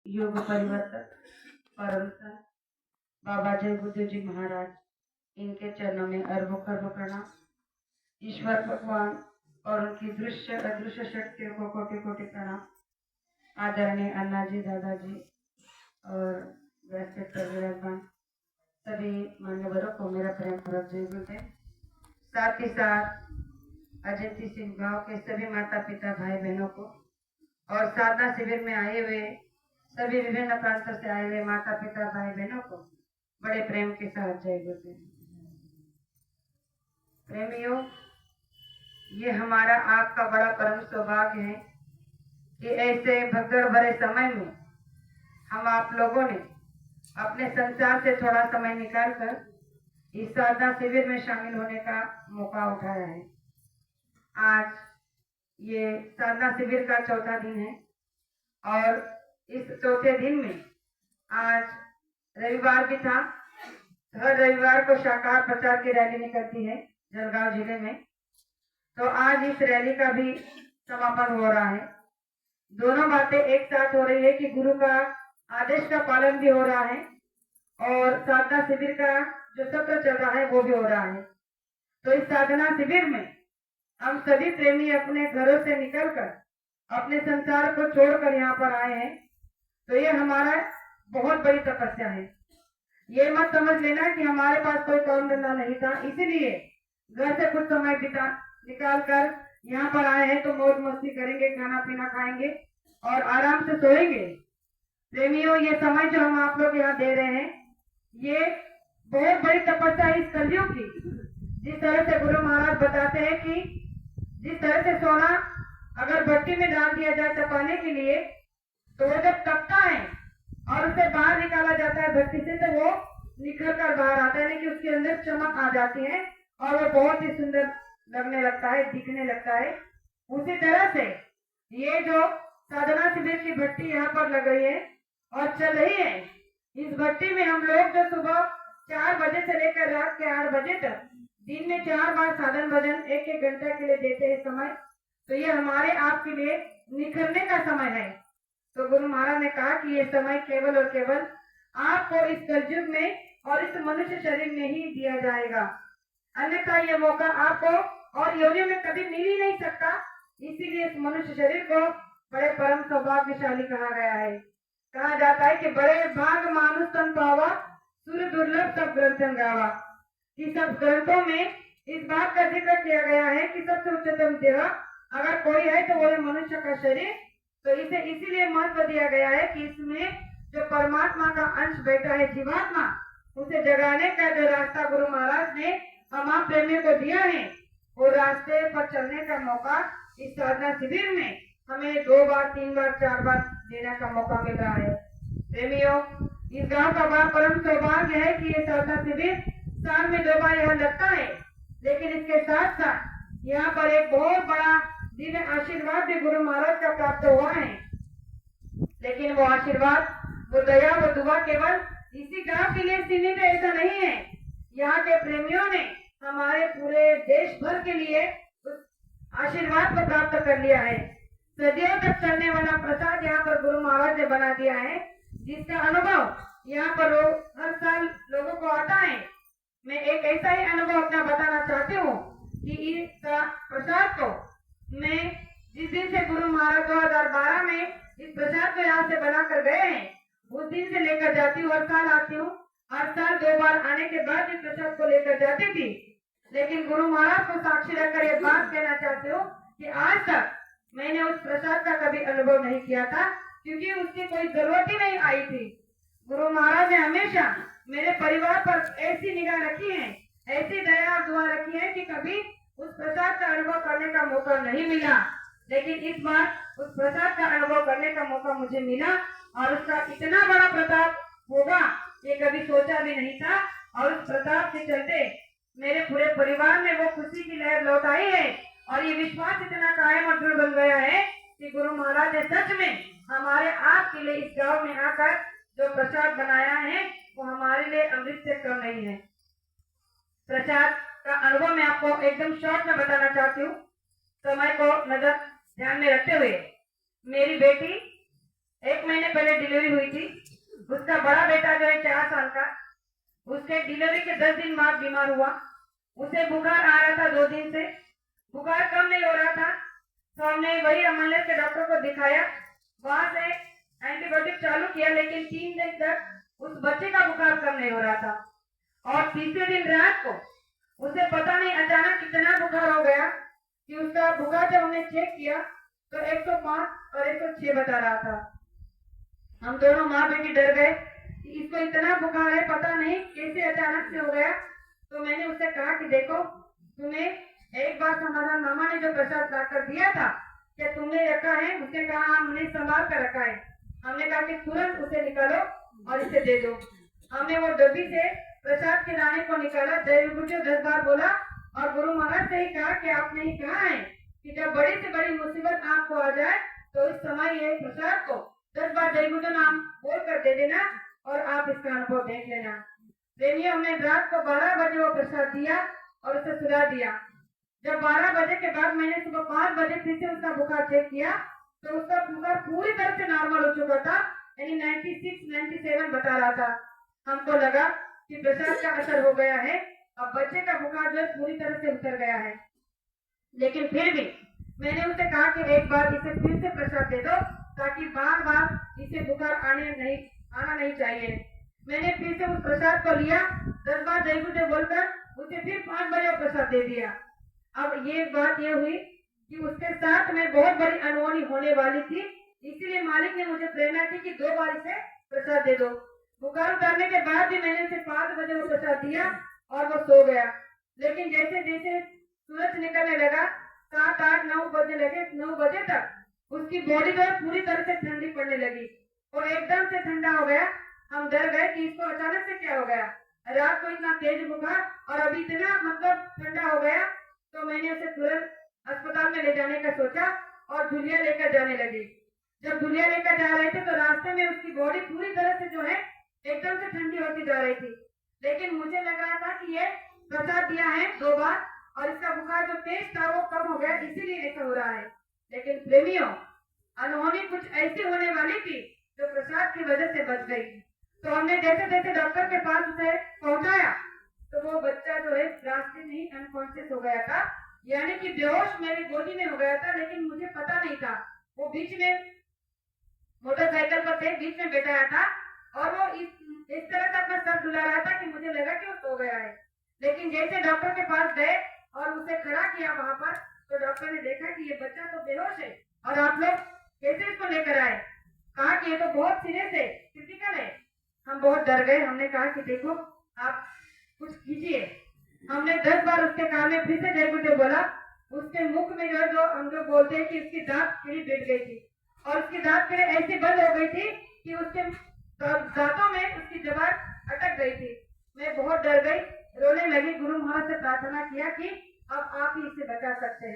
योग परिवर्तक परम संत बाबा जय बुद्ध जी महाराज, इनके चरणों में अरबों खरबों प्रणाम। ईश्वर भगवान और उनकी दृश्य अदृश्य शक्तियों को कोटि कोटि प्रणाम। आदरणीय अन्ना जी, दादाजी और व्यवस्थित विराजमान सभी मान्यवरों को मेरा प्रेम पूर्वक जय गुरुदेव। साथ ही साथ अजंती सिंह गांव के सभी माता पिता भाई बहनों को और साधना शिविर में आए हुए सभी विभिन्न प्रांतों से आए हुए माता पिता भाई बहनों को बड़े प्रेम के साथ जय गुरुदेव। प्रेमियों, ये हमारा आपका बड़ा परम सौभाग्य है कि ऐसे भगदड़ भरे समय में हम आप लोगों ने अपने संसार से थोड़ा समय निकालकर इस साधना शिविर में शामिल होने का मौका उठाया है। आज ये साधना शिविर का चौथा दिन है और इस चौथे दिन में आज रविवार भी था। हर रविवार को शाकाहार प्रचार की रैली निकलती है जलगांव जिले में, तो आज इस रैली का भी समापन हो रहा है। दोनों बातें एक साथ हो रही है कि गुरु का आदेश का पालन भी हो रहा है और साधना शिविर का जो सत्र चल रहा है वो भी हो रहा है। तो इस साधना शिविर में हम सभी प्रेमी अपने घरों से निकलकर अपने संसार को छोड़कर यहाँ पर आए हैं, तो ये हमारा बहुत बड़ी तपस्या है। ये मत समझ लेना कि हमारे पास कोई काम धंधा नहीं था, इसीलिए घर से कुछ समय निकाल कर यहाँ पर आए हैं, तो मौज मस्ती करेंगे, खाना पीना खाएंगे और आराम से सोएंगे। प्रेमियों, ये समय जो हम आप लोग यहाँ दे रहे हैं, ये बहुत बड़ी तपस्या है इस कलयुग की। जिस तरह से गुरु महाराज बताते हैं कि जिस तरह से सोना अगर भट्टी में डाल दिया जाए तपाने के लिए, तो वो जब तपता है और उसे बाहर निकाला जाता है भट्टी से, तो वो निकल कर बाहर आता है, कि उसके अंदर चमक आ जाती है और वो बहुत ही सुंदर लगने लगता है, दिखने लगता है। उसी तरह से ये जो साधना शिविर की भट्टी यहाँ पर लग रही है और चल रही है, इस भट्टी में हम लोग जो सुबह 4 बजे से लेकर रात के 8 बजे तक दिन में 4 बार साधन भजन 1-1 घंटा के लिए देते हैं समय, तो ये हमारे आपके लिए निखरने का समय है। तो गुरु महाराज ने कहा कि ये समय केवल और केवल आपको इस कलयुग में और इस मनुष्य शरीर में ही दिया जाएगा, अन्यथा ये मौका आपको और योनियों में कभी मिल ही नहीं सकता। इसीलिए इस मनुष्य शरीर को बड़े परम सौभाग्यशाली कहा गया है। कहा जाता है कि बड़े भाग मानुष तन पावा, सुर दुर्लभ सब ग्रंथन गावा। कि सब ग्रंथों में इस बात का जिक्र किया गया है कि सबसे उच्चतम देह अगर कोई है तो वो है मनुष्य का शरीर। तो इसे इसीलिए महत्व दिया गया है कि इसमें जो परमात्मा का अंश बैठा है जीवात्मा, उसे जगाने का जो रास्ता गुरु महाराज ने हम आप प्रेमियों को दिया है, वो रास्ते पर चलने का मौका इस साधना शिविर में हमें 2 बार 3 बार 4 बार देने का मौका मिल रहा है। प्रेमियों, इस गांव का बड़ा परम सौभाग्य है कि ये साधना शिविर साल में 2 बार यहाँ लगता है, लेकिन इसके साथ साथ यहाँ पर एक बहुत बड़ा दिव्य आशीर्वाद भी गुरु महाराज का प्राप्त हुआ है। लेकिन वो आशीर्वाद, वो दया, वो दुआ केवल इसी गांव के लिए सीमित है, ऐसा नहीं है। यहाँ के प्रेमियों ने हमारे पूरे देश भर के लिए उस आशीर्वाद को प्राप्त कर लिया है। सदियों तक चलने वाला प्रसाद यहाँ पर गुरु महाराज ने बना दिया है, जिसका अनुभव यहाँ पर हर साल लोगों को आता है। मैं एक ऐसा ही अनुभव अपना बताना चाहती हूँ कि इस प्रसाद को मैं जिस दिन से गुरु महाराज 2012 में इस प्रसाद को यहाँ से बना कर गए हैं, उस दिन से लेकर जाती हूँ। हर साल आती हूँ, हर साल 2 बार आने के बाद इस प्रसाद को लेकर जाती थी। लेकिन गुरु महाराज को साक्षी रखकर ये बात कहना चाहती हूँ कि आज तक मैंने उस प्रसाद का कभी अनुभव नहीं किया था, क्योंकि उसकी कोई जरूरत ही नहीं आई थी। गुरु महाराज ने हमेशा मेरे परिवार पर ऐसी निगाह रखी है, ऐसी दया और दुआ रखी है कि कभी उस प्रसाद का अनुभव करने का मौका नहीं मिला। लेकिन इस बार उस प्रसाद का अनुभव करने का मौका मुझे मिला और उसका इतना बड़ा प्रताप होगा ये कभी सोचा भी नहीं था। और उस प्रताप के चलते मेरे पूरे परिवार में वो खुशी की लहर लौट आई है और ये विश्वास इतना कायम और दृढ़ बन गया है कि गुरु महाराज ने सच में हमारे आपके लिए इस गांव में आकर जो प्रसाद बनाया है वो हमारे लिए अमृत से कम नहीं है। प्रसाद का अनुभव मैं आपको एकदम शॉर्ट में बताना चाहती हूँ, समय को नजर ध्यान में रखते हुए। मेरी बेटी 1 महीने पहले डिलीवरी हुई थी। उसका बड़ा बेटा जो है 4 साल का, उसके डिलीवरी के 10 दिन बाद बीमार हुआ। उसे बुखार आ रहा था 2 दिन से, बुखार कम नहीं हो रहा था। तो हमने वही अमरनाथ के डॉक्टर को दिखाया, वहां से एंटीबायोटिक चालू किया, लेकिन 3 दिन तक उस बच्चे का बुखार कम नहीं हो रहा था। और तीसरे दिन रात को उसे पता नहीं अचानक कितना बुखार हो गया कि उसका बुखार जब हमने चेक किया तो 105 और 106 बता रहा था। हम दोनों माँ बेटी डर गए कि इसको इतना बुखार है, पता नहीं कैसे अचानक से हो गया। तो मैंने उससे कहा कि देखो, तुम्हें एक बार हमारा मामा ने जो प्रसाद लाकर दिया था, क्या तुमने रखा है? उसने कहा हाँ, हमने संभाल कर रखा है। हमने कहा कि तुरंत उसे निकालो और इसे दे दो। हमने वो डब्बी से प्रसाद के दाने को निकाला, जय विभूति 10 बार बोला और गुरु महाराज से ही कहा कि आपने ही कहा है कि जब बड़ी से बड़ी मुसीबत आपको आ जाए तो इस समय ये प्रसाद को 10 बार जय विभूति नाम बोल कर दे देना और आप इसका अनुभव देख लेना। प्रेमियों, हमने रात को 12 बजे वो प्रसाद दिया और उसे सुला दिया। जब 12 बजे के बाद मैंने सुबह 5 बजे फिर से उसका बुखार चेक किया तो उसका बुखार पूरी तरह से नॉर्मल हो चुका था, यानी 96-97 बता रहा था। हमको लगा कि प्रसाद का असर हो गया है, अब बच्चे का बुखार जो है पूरी तरह से उतर गया है। लेकिन फिर भी मैंने उसे कहा कि एक बार इसे फिर से प्रसाद दे दो, ताकि बार बार इसे बुखार आना नहीं चाहिए। मैंने फिर से उस प्रसाद को लिया, 10 बार जय गुरुदेव बोलकर उसे फिर 5 बजे वो प्रसाद दे दिया। अब ये बात ये हुई कि उसके साथ में बहुत बड़ी अनहोनी होने वाली थी, इसीलिए मालिक ने मुझे प्रेरणा की कि 2 बार इसे प्रसाद दे दो। बुखार उतारने के बाद भी मैंने उसे 5 बजे वो प्रसाद दिया और वो सो गया। लेकिन जैसे जैसे सूरज निकलने लगा, 7, 8, 9 बजे लगे, 9 बजे तक उसकी बॉडी जो है पूरी तरह से ठंडी पड़ने लगी और एकदम से ठंडा हो गया। हम डर गए कि इसको अचानक से क्या हो गया, रात को इतना तेज बुखार और अभी इतना मतलब ठंडा हो गया। तो मैंने उसे तुरंत अस्पताल में ले जाने का सोचा और धुलिया लेकर जाने लगी। जब धुलिया लेकर जा रहे थे तो रास्ते में उसकी बॉडी पूरी तरह से जो है एकदम से ठंडी होती जा रही थी। लेकिन मुझे लग रहा था कि ये प्रसाद दिया है 2 बार और इसका बुखार जो तेज था वो कम हो गया, इसीलिए ऐसा हो रहा है। लेकिन प्रेमियों, अनहोनी कुछ ऐसी होने वाली थी जो प्रसाद की वजह से बच गई। तो हमने जैसे जैसे डॉक्टर के पास उसे पहुंचाया तो वो बच्चा जो है रास्ते में ही अनकॉन्शियस हो गया था, यानी कि बेहोश मेरी गोदी में हो गया था, लेकिन मुझे पता नहीं था। वो बीच में मोटरसाइकिल पर थे, बीच में बैठाया था और वो इस तरह से अपना सर डुला रहा था कि मुझे लगा कि वो सो गया है। लेकिन जैसे डॉक्टर के पास गए और उसे खड़ा किया वहां पर, तो डॉक्टर ने देखा कि ये बच्चा तो बेहोश है और आप लोग कैसे इसको लेकर आए। कहा कि ये तो बहुत सीरियस है, क्रिटिकल है। हम बहुत डर गए। हमने कहा कि देखो, आप कुछ कीजिए। हमने 10 बार उसके कान में फिर से जय गुरुदेव बोला। उसके मुख में जो है, जो हम लोग बोलते हैं कि उसकी दांत खिली बैठ गई थी और उसकी दांत खिली ऐसी बंद हो गई थी कि उसके दांतों में उसकी जबान अटक गई थी। मैं बहुत डर गई, रोने लगी, गुरु महाराज से प्रार्थना किया कि अब आप ही इसे बचा सकते हैं।